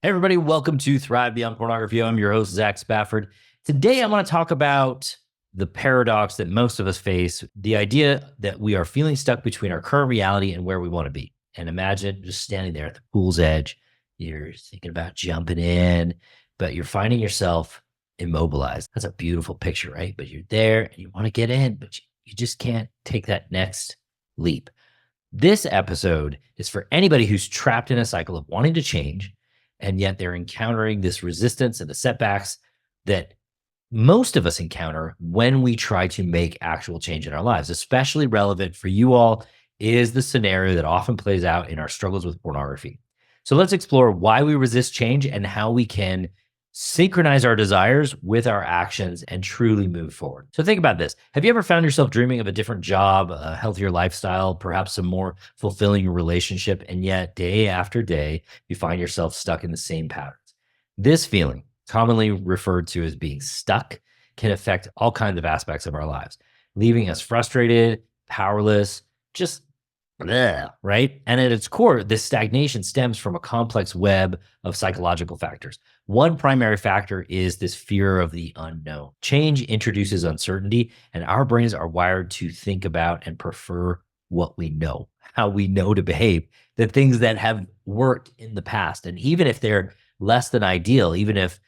Hey everybody, welcome to Thrive Beyond Pornography. I'm your host, Zach Spafford. Today I want to talk about the paradox that most of us face, the idea that we are feeling stuck between our current reality and where we want to be. And imagine just standing there at the pool's edge. You're thinking about jumping in, but you're finding yourself immobilized. That's a beautiful picture, right? But you're there and you want to get in, but you just can't take that next leap. This episode is for anybody who's trapped in a cycle of wanting to change, and yet they're encountering this resistance and the setbacks that most of us encounter when we try to make actual change in our lives. Especially relevant for you all is the scenario that often plays out in our struggles with pornography. So let's explore why we resist change and how we can synchronize our desires with our actions and truly move forward. So think about this. Have you ever found yourself dreaming of a different job, a healthier lifestyle, perhaps a more fulfilling relationship, and yet day after day, you find yourself stuck in the same patterns? This feeling, commonly referred to as being stuck, can affect all kinds of aspects of our lives, leaving us frustrated, powerless, just bleh, right? And at its core, this stagnation stems from a complex web of psychological factors. One primary factor is this fear of the unknown. Change introduces uncertainty, and our brains are wired to think about and prefer what we know, how we know to behave, the things that have worked in the past. And even if they're less than ideal, even if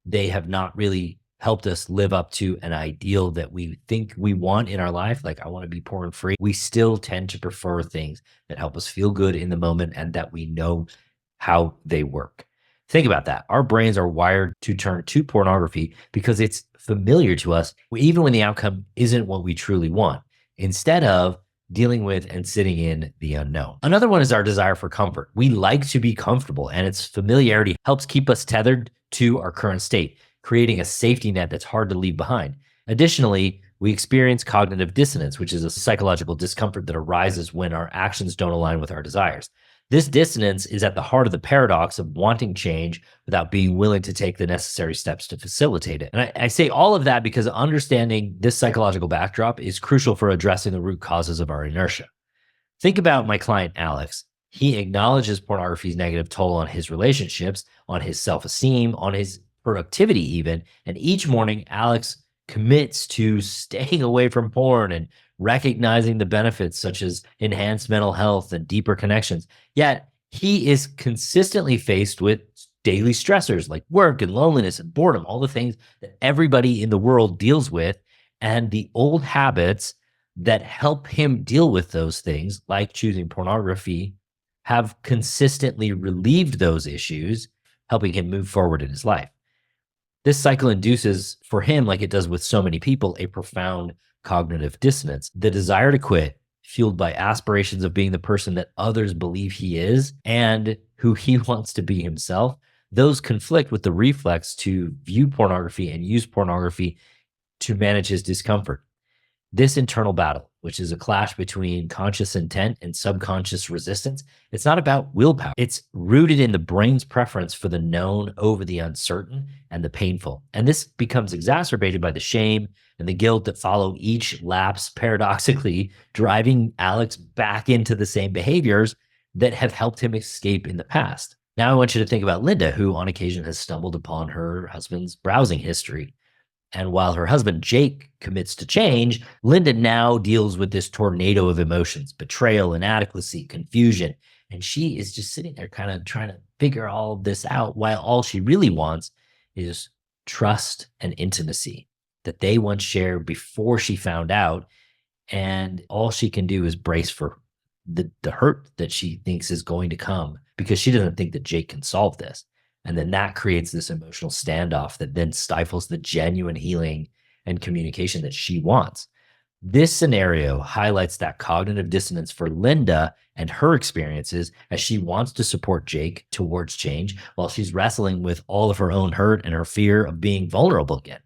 they have not really helped us live up to an ideal that we think we want in our life, like I want to be porn free, we still tend to prefer things that help us feel good in the moment and that we know how they work. Think about that. Our brains are wired to turn to pornography because it's familiar to us, even when the outcome isn't what we truly want, instead of dealing with and sitting in the unknown. Another one is our desire for comfort. We like to be comfortable, and its familiarity helps keep us tethered to our current state, creating a safety net that's hard to leave behind. Additionally, we experience cognitive dissonance, which is a psychological discomfort that arises when our actions don't align with our desires. This dissonance is at the heart of the paradox of wanting change without being willing to take the necessary steps to facilitate it. And I say all of that because understanding this psychological backdrop is crucial for addressing the root causes of our inertia. Think about my client, Alex. He acknowledges pornography's negative toll on his relationships, on his self-esteem, on his productivity even. And each morning, Alex commits to staying away from porn and recognizing the benefits such as enhanced mental health and deeper connections. Yet he is consistently faced with daily stressors like work and loneliness and boredom, all the things that everybody in the world deals with. And the old habits that help him deal with those things, like choosing pornography, have consistently relieved those issues, helping him move forward in his life. This cycle induces for him, like it does with so many people, a profound cognitive dissonance. The desire to quit, fueled by aspirations of being the person that others believe he is and who he wants to be himself, those conflict with the reflex to view pornography and use pornography to manage his discomfort. This internal battle, which is a clash between conscious intent and subconscious resistance, it's not about willpower. It's rooted in the brain's preference for the known over the uncertain and the painful. And this becomes exacerbated by the shame and the guilt that follow each lapse, paradoxically driving Alex back into the same behaviors that have helped him escape in the past. Now I want you to think about Linda, who on occasion has stumbled upon her husband's browsing history. And while her husband, Jake, commits to change, Linda now deals with this tornado of emotions, betrayal, inadequacy, confusion. And she is just sitting there kind of trying to figure all of this out while all she really wants is trust and intimacy that they once shared before she found out. And all she can do is brace for the hurt that she thinks is going to come because she doesn't think that Jake can solve this. And then that creates this emotional standoff that then stifles the genuine healing and communication that she wants. This scenario highlights that cognitive dissonance for Linda and her experiences as she wants to support Jake towards change while she's wrestling with all of her own hurt and her fear of being vulnerable again.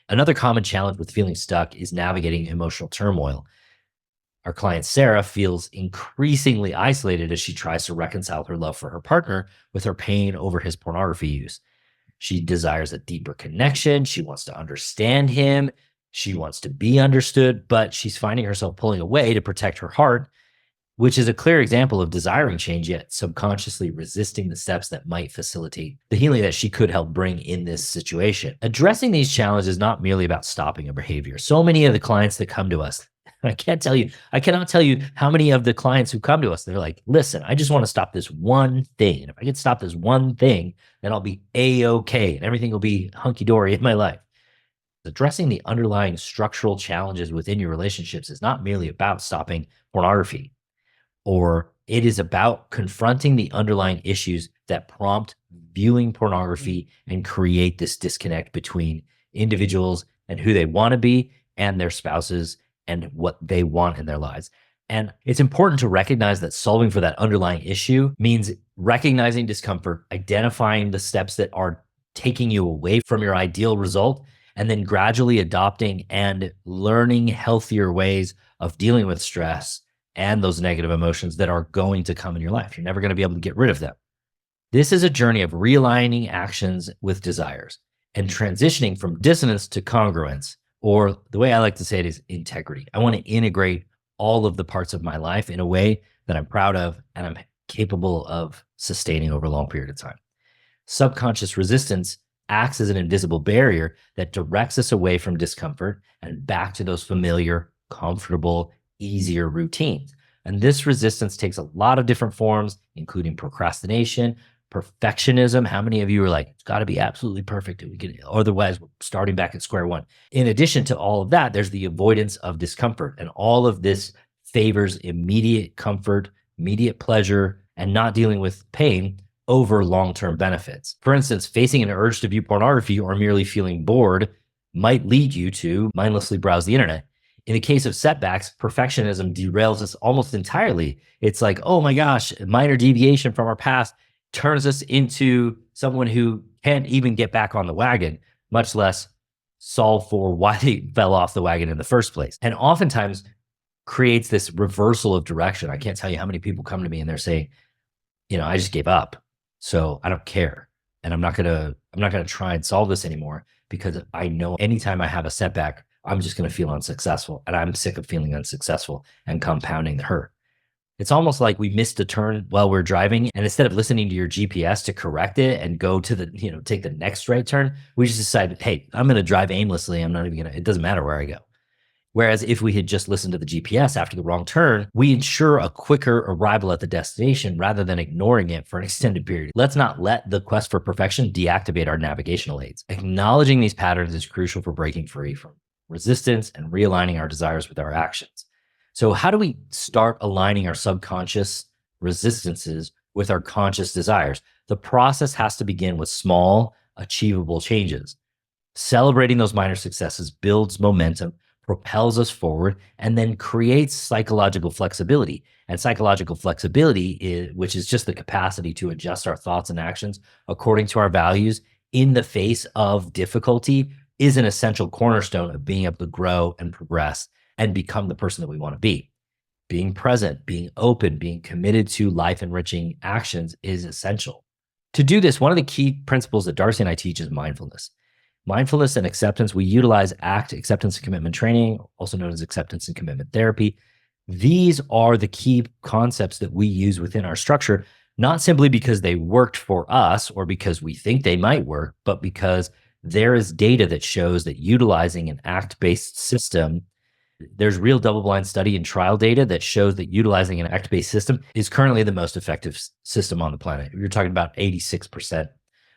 Another common challenge with feeling stuck is navigating emotional turmoil. Our client, Sarah, feels increasingly isolated as she tries to reconcile her love for her partner with her pain over his pornography use. She desires a deeper connection. She wants to understand him. She wants to be understood, but she's finding herself pulling away to protect her heart which is a clear example of desiring change, yet subconsciously resisting the steps that might facilitate the healing that she could help bring in this situation. Addressing these challenges is not merely about stopping a behavior. So many of the clients that come to us, I cannot tell you how many of the clients who come to us, they're like, listen, I just want to stop this one thing. And if I can stop this one thing, then I'll be A-okay and everything will be hunky-dory in my life. Addressing the underlying structural challenges within your relationships is not merely about stopping pornography, or it is about confronting the underlying issues that prompt viewing pornography and create this disconnect between individuals and who they want to be and their spouses and what they want in their lives. And it's important to recognize that solving for that underlying issue means recognizing discomfort, identifying the steps that are taking you away from your ideal result, and then gradually adopting and learning healthier ways of dealing with stress and those negative emotions that are going to come in your life. You're never going to be able to get rid of them. This is a journey of realigning actions with desires and transitioning from dissonance to congruence, or the way I like to say it is integrity. I want to integrate all of the parts of my life in a way that I'm proud of and I'm capable of sustaining over a long period of time. Subconscious resistance acts as an invisible barrier that directs us away from discomfort and back to those familiar, comfortable, easier routines. And this resistance takes a lot of different forms, including procrastination, perfectionism. How many of you are like, it's got to be absolutely perfect, otherwise we're starting back at square one? In addition to all of that, there's the avoidance of discomfort. And all of this favors immediate comfort, immediate pleasure, and not dealing with pain over long-term benefits. For instance, facing an urge to view pornography or merely feeling bored might lead you to mindlessly browse the internet. In the case of setbacks, perfectionism derails us almost entirely. It's like, oh my gosh, a minor deviation from our past turns us into someone who can't even get back on the wagon, much less solve for why they fell off the wagon in the first place. And oftentimes creates this reversal of direction. I can't tell you how many people come to me and they're saying, I just gave up. So I don't care. And I'm not gonna try and solve this anymore because I know anytime I have a setback, I'm just gonna feel unsuccessful. And I'm sick of feeling unsuccessful and compounding the hurt. It's almost like we missed a turn while we're driving. And instead of listening to your GPS to correct it and go to take the next right turn, we just decided, hey, I'm gonna drive aimlessly. It doesn't matter where I go. Whereas if we had just listened to the GPS after the wrong turn, we ensure a quicker arrival at the destination rather than ignoring it for an extended period. Let's not let the quest for perfection deactivate our navigational aids. Acknowledging these patterns is crucial for breaking free from resistance and realigning our desires with our actions. So how do we start aligning our subconscious resistances with our conscious desires? The process has to begin with small, achievable changes. Celebrating those minor successes builds momentum, propels us forward, and then creates psychological flexibility. And psychological flexibility, which is just the capacity to adjust our thoughts and actions according to our values in the face of difficulty, is an essential cornerstone of being able to grow and progress and become the person that we want to be. Being present, being open, being committed to life-enriching actions is essential. To do this, one of the key principles that Darcy and I teach is mindfulness. Mindfulness and acceptance, we utilize ACT, acceptance and commitment training, also known as acceptance and commitment therapy. These are the key concepts that we use within our structure, not simply because they worked for us or because we think they might work, but because there is data that shows that utilizing an ACT-based system, there's real double-blind study and trial data that shows that utilizing an ACT-based system is currently the most effective system on the planet. You're talking about 86%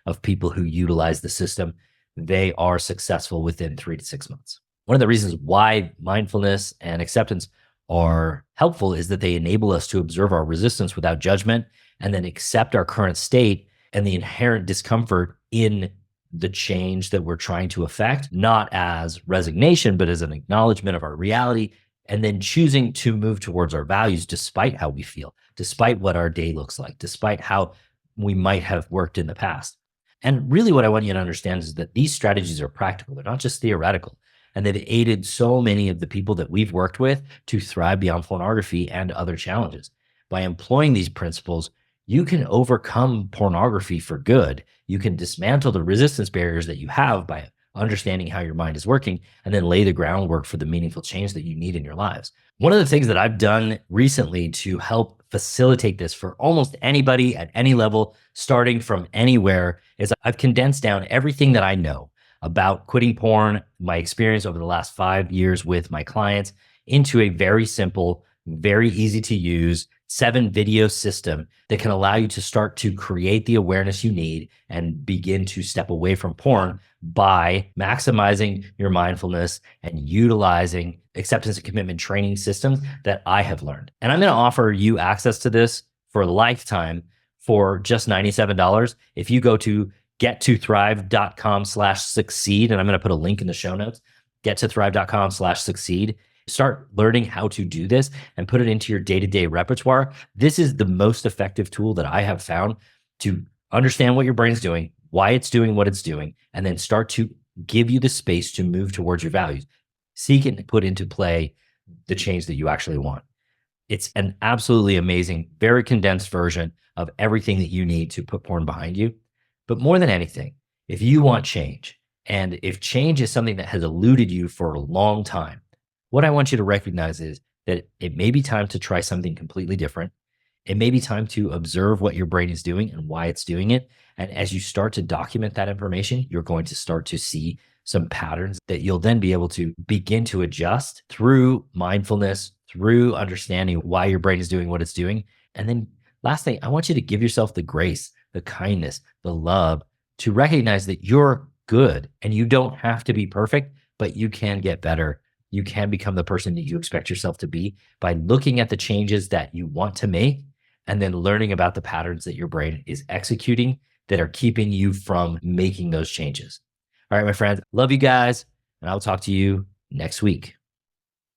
of people who utilize the system, they are successful within 3 to 6 months. One of the reasons why mindfulness and acceptance are helpful is that they enable us to observe our resistance without judgment and then accept our current state and the inherent discomfort in the change that we're trying to affect, not as resignation, but as an acknowledgement of our reality, and then choosing to move towards our values despite how we feel, despite what our day looks like, despite how we might have worked in the past. And really what I want you to understand is that these strategies are practical. They're not just theoretical. And they've aided so many of the people that we've worked with to thrive beyond pornography and other challenges. By employing these principles, you can overcome pornography for good. You can dismantle the resistance barriers that you have by understanding how your mind is working, and then lay the groundwork for the meaningful change that you need in your lives. One of the things that I've done recently to help facilitate this for almost anybody at any level, starting from anywhere, is I've condensed down everything that I know about quitting porn, my experience over the last 5 years with my clients, into a very simple, very easy to use 7 video system that can allow you to start to create the awareness you need and begin to step away from porn by maximizing your mindfulness and utilizing acceptance and commitment training systems that I have learned. And I'm going to offer you access to this for a lifetime for just $97. If you go to gettothrive.com/succeed, and I'm going to put a link in the show notes, gettothrive.com/succeed. Start learning how to do this and put it into your day-to-day repertoire. This is the most effective tool that I have found to understand what your brain's doing, why it's doing what it's doing, and then start to give you the space to move towards your values. Seek and put into play the change that you actually want. It's an absolutely amazing, very condensed version of everything that you need to put porn behind you. But more than anything, if you want change, and if change is something that has eluded you for a long time, what I want you to recognize is that it may be time to try something completely different. It may be time to observe what your brain is doing and why it's doing it. And as you start to document that information, you're going to start to see some patterns that you'll then be able to begin to adjust through mindfulness, through understanding why your brain is doing what it's doing. And then last thing, I want you to give yourself the grace, the kindness, the love to recognize that you're good and you don't have to be perfect, but you can get better. You can become the person that you expect yourself to be by looking at the changes that you want to make and then learning about the patterns that your brain is executing that are keeping you from making those changes. All right, my friends, love you guys, and I'll talk to you next week.